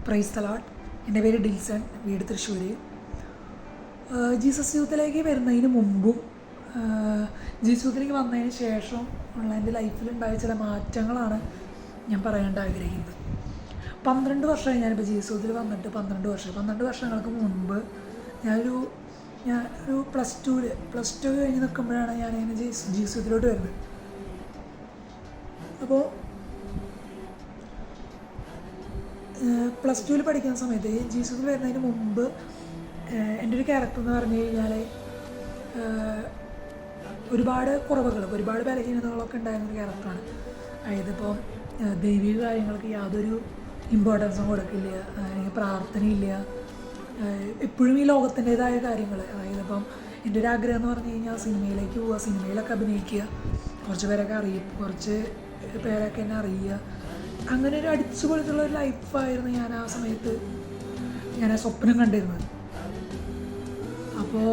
Praise the Lord. എൻ്റെ പേര് ഡിൽസൺ, വീട് തൃശ്ശൂർ. ജീസസ് യൂത്തിലേക്ക് വരുന്നതിന് മുമ്പും ജീസസ് യൂത്തിലേക്ക് വന്നതിന് ശേഷം ഉള്ള എൻ്റെ ലൈഫിലുണ്ടായ ചില മാറ്റങ്ങളാണ് ഞാൻ പറയാനായിട്ട് ആഗ്രഹിക്കുന്നത്. 12 വർഷമായി ഞാനിപ്പോൾ ജീസസ് യൂത്തിൽ വന്നിട്ട്. 12 വർഷങ്ങൾക്ക് മുൻപ് ഞാനൊരു പ്ലസ് ടു കഴിഞ്ഞ് നിൽക്കുമ്പോഴാണ് ഞാനിങ്ങനെ ജീസസ് യൂത്തിലോട്ട് വരുന്നത്. അപ്പോൾ പ്ലസ് ടുവിൽ പഠിക്കുന്ന സമയത്ത് ജീസസിൽ വരുന്നതിന് മുമ്പ് എൻ്റെ ഒരു ക്യാരക്ടർ എന്ന് പറഞ്ഞു കഴിഞ്ഞാൽ ഒരുപാട് കുറവുകൾ, ഒരുപാട് ബലഹീനതകളൊക്കെ ഉണ്ടായിരുന്നൊരു ക്യാരക്ടറാണ്. അതായത് ഇപ്പോൾ ദൈവിക കാര്യങ്ങൾക്ക് യാതൊരു ഇമ്പോർട്ടൻസും കൊടുക്കില്ല, അല്ലെങ്കിൽ പ്രാർത്ഥനയില്ല, എപ്പോഴും ഈ ലോകത്തിൻ്റേതായ കാര്യങ്ങൾ. അതായത് ഇപ്പം എൻ്റെ ഒരു ആഗ്രഹം എന്ന് പറഞ്ഞു കഴിഞ്ഞാൽ സിനിമയിലേക്ക് പോവുക, സിനിമയിലൊക്കെ അഭിനയിക്കുക, കുറച്ച് പേരൊക്കെ കുറച്ച് പേരൊക്കെ എന്നെ അറിയുക, അങ്ങനെ ഒരു അടിച്ചു പൊളിച്ചുള്ള ഒരു ലൈഫായിരുന്നു ഞാൻ ആ സമയത്ത് സ്വപ്നം കണ്ടിരുന്നത്. അപ്പോൾ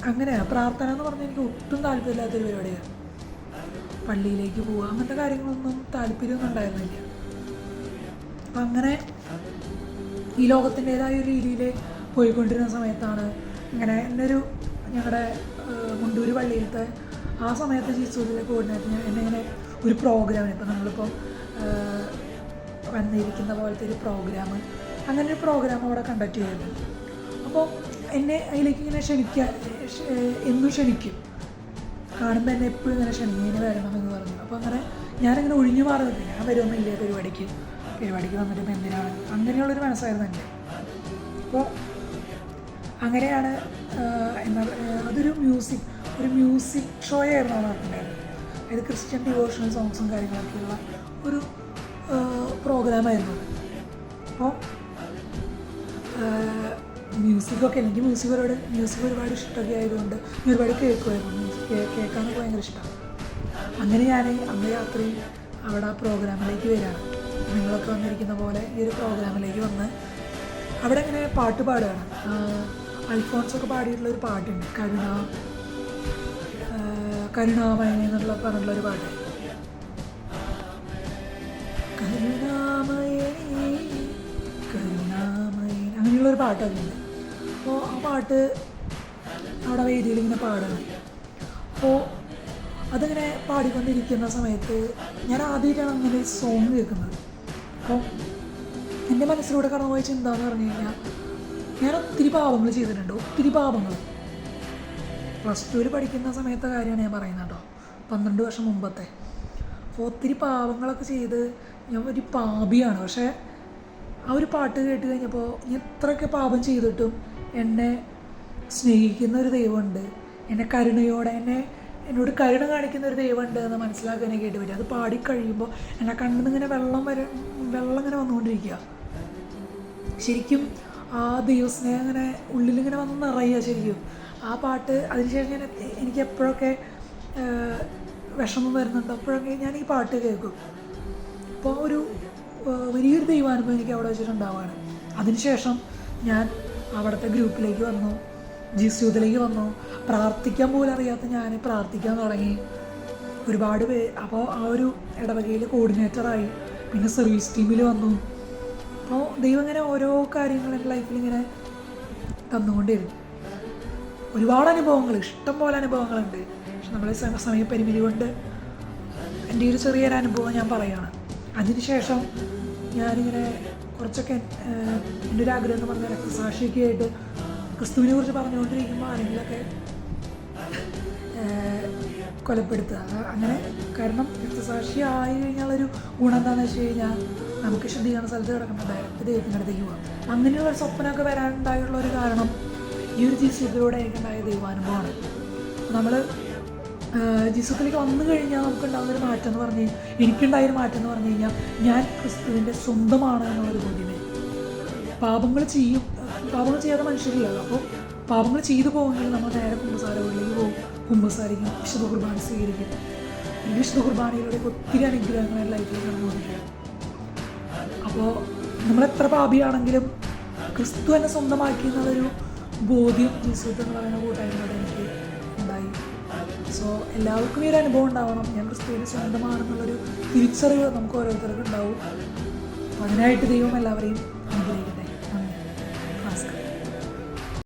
അങ്ങനെ പ്രാർത്ഥന എന്ന് പറഞ്ഞാൽ എനിക്ക് ഒട്ടും താല്പര്യമില്ലാത്തൊരു പരിപാടിയാണ്. പള്ളിയിലേക്ക് പോവുക അങ്ങനത്തെ കാര്യങ്ങളൊന്നും താല്പര്യമൊന്നും ഉണ്ടായിരുന്നില്ല. അപ്പം അങ്ങനെ ഈ ലോകത്തിൻ്റേതായ ഒരു രീതിയിൽ പോയിക്കൊണ്ടിരുന്ന സമയത്താണ് ഇങ്ങനെ ഞങ്ങളുടെ മുണ്ടൂര് പള്ളിയിലത്തെ ആ സമയത്ത് ജീസസിലെ കോർഡിനേറ്റർ എന്നെ ഇങ്ങനെ ഒരു പ്രോഗ്രാമിന്, ഇപ്പം നമ്മളിപ്പോൾ വന്നിരിക്കുന്ന പോലത്തെ ഒരു പ്രോഗ്രാം, അങ്ങനെ ഒരു പ്രോഗ്രാം അവിടെ കണ്ടക്ട് ചെയ്യുന്നു. അപ്പോൾ എന്നെ അതിലേക്ക് ഇങ്ങനെ എന്നും ക്ഷണിക്കും, കാണുമ്പോൾ എന്നെ എപ്പോഴും ഇങ്ങനെ ക്ഷണിക്കും, ഇങ്ങനെ വരണമെന്ന് പറഞ്ഞു. അപ്പോൾ അങ്ങനെ ഞാനങ്ങനെ ഒഴിഞ്ഞു മാറുന്നില്ല, ഞാൻ വരുമൊന്നുമില്ല പരിപാടിക്ക് വന്നിട്ട് ഇപ്പം എന്തിനാണ്, അങ്ങനെയുള്ളൊരു മനസ്സായിരുന്നു എൻ്റെ. അപ്പോൾ അങ്ങനെയാണ് അതൊരു മ്യൂസിക് ഷോ ആയിരുന്നു അവിടെ നടന്നിട്ടുണ്ടായിരുന്നത്. അതായത് ക്രിസ്ത്യൻ ഡിവോഷണൽ സോങ്സും കാര്യങ്ങളൊക്കെയുള്ള ഒരു പ്രോഗ്രാമായിരുന്നു. അപ്പോൾ മ്യൂസിക്കൊക്കെ എനിക്ക് മ്യൂസിക് ഒരുപാട് ഇഷ്ടമൊക്കെ ആയതുകൊണ്ട് ഞാൻ ഒരുപാട് കേൾക്കുമായിരുന്നു. കേൾക്കാനൊക്കെ ഭയങ്കര ഇഷ്ടമാണ്. അങ്ങനെ ഞാൻ അന്ന് രാത്രി അവിടെ ആ പ്രോഗ്രാമിലേക്ക് വരികയാണ്. നിങ്ങളൊക്കെ വന്നിരിക്കുന്ന പോലെ ഈ ഒരു പ്രോഗ്രാമിലേക്ക് വന്ന് അവിടെ ഇങ്ങനെ പാട്ട് പാടുകയാണ്. അൽഫോൺസൊക്കെ പാടിയിട്ടുള്ളൊരു പാട്ടുണ്ട്, കരുണാമയനി എന്നുള്ള പറഞ്ഞിട്ടുള്ളൊരു പാട്ട്. കരുണാമയനി അങ്ങനെയുള്ളൊരു പാട്ടൊക്കെ. അപ്പോൾ ആ പാട്ട് അവിടെ വേദിയിൽ ഇങ്ങനെ പാടണം. അപ്പോൾ അതിങ്ങനെ പാടിക്കൊണ്ടിരിക്കുന്ന സമയത്ത് ഞാൻ ആദ്യമായിട്ടാണ് അങ്ങനെ ഒരു സോങ് കേൾക്കുന്നത്. അപ്പോൾ എൻ്റെ മനസ്സിലൂടെ കടന്നുപോയ ചിന്ത എന്ന് പറഞ്ഞു കഴിഞ്ഞാൽ, ഞാൻ ഒത്തിരി പാപങ്ങൾ ചെയ്തിട്ടുണ്ട്, ഒത്തിരി പാപങ്ങൾ. പ്ലസ് ടുവിൽ പഠിക്കുന്ന സമയത്തെ കാര്യമാണ് ഞാൻ പറയുന്നത് കേട്ടോ, 12 വർഷം മുമ്പത്തെ. അപ്പോൾ ഒത്തിരി പാപങ്ങളൊക്കെ ചെയ്ത് ഞാൻ ഒരു പാപിയാണ്. പക്ഷേ ആ ഒരു പാട്ട് കേട്ട് കഴിഞ്ഞപ്പോൾ എത്രയൊക്കെ പാപം ചെയ്തിട്ടും എന്നെ സ്നേഹിക്കുന്ന ഒരു ദൈവമുണ്ട്, എന്നെ കരുണയോടെ എന്നോട് കരുണ കാണിക്കുന്ന ഒരു ദൈവമുണ്ട് എന്ന് മനസ്സിലാക്കാൻ എനിക്ക് കേട്ട് പറ്റും. അത് പാടിക്കഴിയുമ്പോൾ എന്നെ കണ്ണിൽ നിന്ന് ഇങ്ങനെ വെള്ളം ഇങ്ങനെ വന്നുകൊണ്ടിരിക്കുക. ശരിക്കും ആ ദൈവസ്നേഹം ഇങ്ങനെ ഉള്ളിലിങ്ങനെ വന്ന് നിറയുക ശരിക്കും ആ പാട്ട്. അതിനുശേഷം എനിക്ക് എപ്പോഴൊക്കെ വിഷമം വരുന്നുണ്ട് അപ്പോഴൊക്കെ ഞാൻ ഈ പാട്ട് കേൾക്കും. അപ്പോൾ ഒരു വലിയൊരു ദൈവാനുഭവം എനിക്ക് അവിടെ വെച്ചിട്ടുണ്ടാവുകയാണ്. അതിനുശേഷം ഞാൻ അവിടുത്തെ ഗ്രൂപ്പിലേക്ക് വന്നു, ജീസസ് യൂത്തിലേക്ക് വന്നു. പ്രാർത്ഥിക്കാൻ പോലും അറിയാത്ത ഞാൻ പ്രാർത്ഥിക്കാൻ തുടങ്ങി. ഒരുപാട് അപ്പോൾ ആ ഒരു ഇടവകയിൽ കോർഡിനേറ്ററായി, പിന്നെ സർവീസ് ടീമിൽ വന്നു. അപ്പോൾ ദൈവം ഇങ്ങനെ ഓരോ കാര്യങ്ങൾ എൻ്റെ ലൈഫിൽ ഇങ്ങനെ തന്നുകൊണ്ടിരുന്നു. ഒരുപാട് അനുഭവങ്ങൾ, ഇഷ്ടം പോലെ അനുഭവങ്ങളുണ്ട്. പക്ഷെ നമ്മളെ സമയപരിമിതി കൊണ്ട് എൻ്റെ ഒരു ചെറിയൊരു അനുഭവം ഞാൻ പറയുകയാണ്. അതിനുശേഷം ഞാനിങ്ങനെ കുറച്ചൊക്കെ എൻ്റെ ഒരു ആഗ്രഹം എന്ന് പറഞ്ഞാൽ രക്തസാക്ഷിയൊക്കെ ആയിട്ട് ക്രിസ്തുവിനെ കുറിച്ച് പറഞ്ഞുകൊണ്ടിരിക്കുമ്പോൾ ആരെങ്കിലുമൊക്കെ കൊലപ്പെടുത്തുക അങ്ങനെ. കാരണം രക്തസാക്ഷി ആയി കഴിഞ്ഞാലൊരു ഗുണം എന്താണെന്ന് വെച്ച് കഴിഞ്ഞാൽ നമുക്ക് ശുദ്ധീകരണ സ്ഥലത്ത് കിടക്കുന്ന ഡയറക്റ്റ് ദൈവത്തിൻ്റെ അടുത്തേക്ക് പോകാം. അങ്ങനെയുള്ള സ്വപ്നമൊക്കെ വരാനുണ്ടായുള്ള ഒരു കാരണം ഈ ഒരു ജീസസിലൂടെ എനിക്കുണ്ടായ ദൈവാനുഭവമാണ്. നമ്മൾ ജീസസിലേക്ക് വന്നു കഴിഞ്ഞാൽ നമുക്കുണ്ടാകുന്നൊരു മാറ്റം എന്ന് പറഞ്ഞു കഴിഞ്ഞാൽ, എനിക്കുണ്ടായൊരു മാറ്റം എന്ന് പറഞ്ഞു കഴിഞ്ഞാൽ, ഞാൻ ക്രിസ്തുവിൻ്റെ സ്വന്തമാണ് എന്നുള്ളൊരു ബോധ്യമേ. പാപങ്ങൾ ചെയ്യാത്ത മനുഷ്യരില്ലല്ലോ. അപ്പോൾ പാപങ്ങൾ ചെയ്തു പോകുമെങ്കിൽ നമ്മൾ നേരെ കുമ്പസാരങ്ങളിലേക്ക് പോകും, കുമ്പസാരിക്കും, വിശുദ്ധ കുർബാന സ്വീകരിക്കും. ഈ വിശുദ്ധ കുർബാനയിലൂടെ ഒത്തിരി അനുഗ്രഹങ്ങൾ ലൈഫിൽ കടന്നുകൊണ്ടിരിക്കുകയാണ്. അപ്പോൾ നമ്മളെത്ര പാപിയാണെങ്കിലും ക്രിസ്തു എന്നെ സ്വന്തമാക്കി എന്നുള്ളൊരു ബോധ്യം ജീസസ് എന്ന് പറയുന്ന കൂട്ടായ്മയോടെ എനിക്ക് ഉണ്ടായി. സോ എല്ലാവർക്കും ഈ ഒരു അനുഭവം ഉണ്ടാവണം, ഞാൻ ക്രിസ്തുവിന് സ്വന്തമാണെന്നുള്ളൊരു തിരിച്ചറിവ് നമുക്ക് ഓരോരുത്തർക്കും ഉണ്ടാവും. അതിനായിട്ട് ദൈവം എല്ലാവരെയും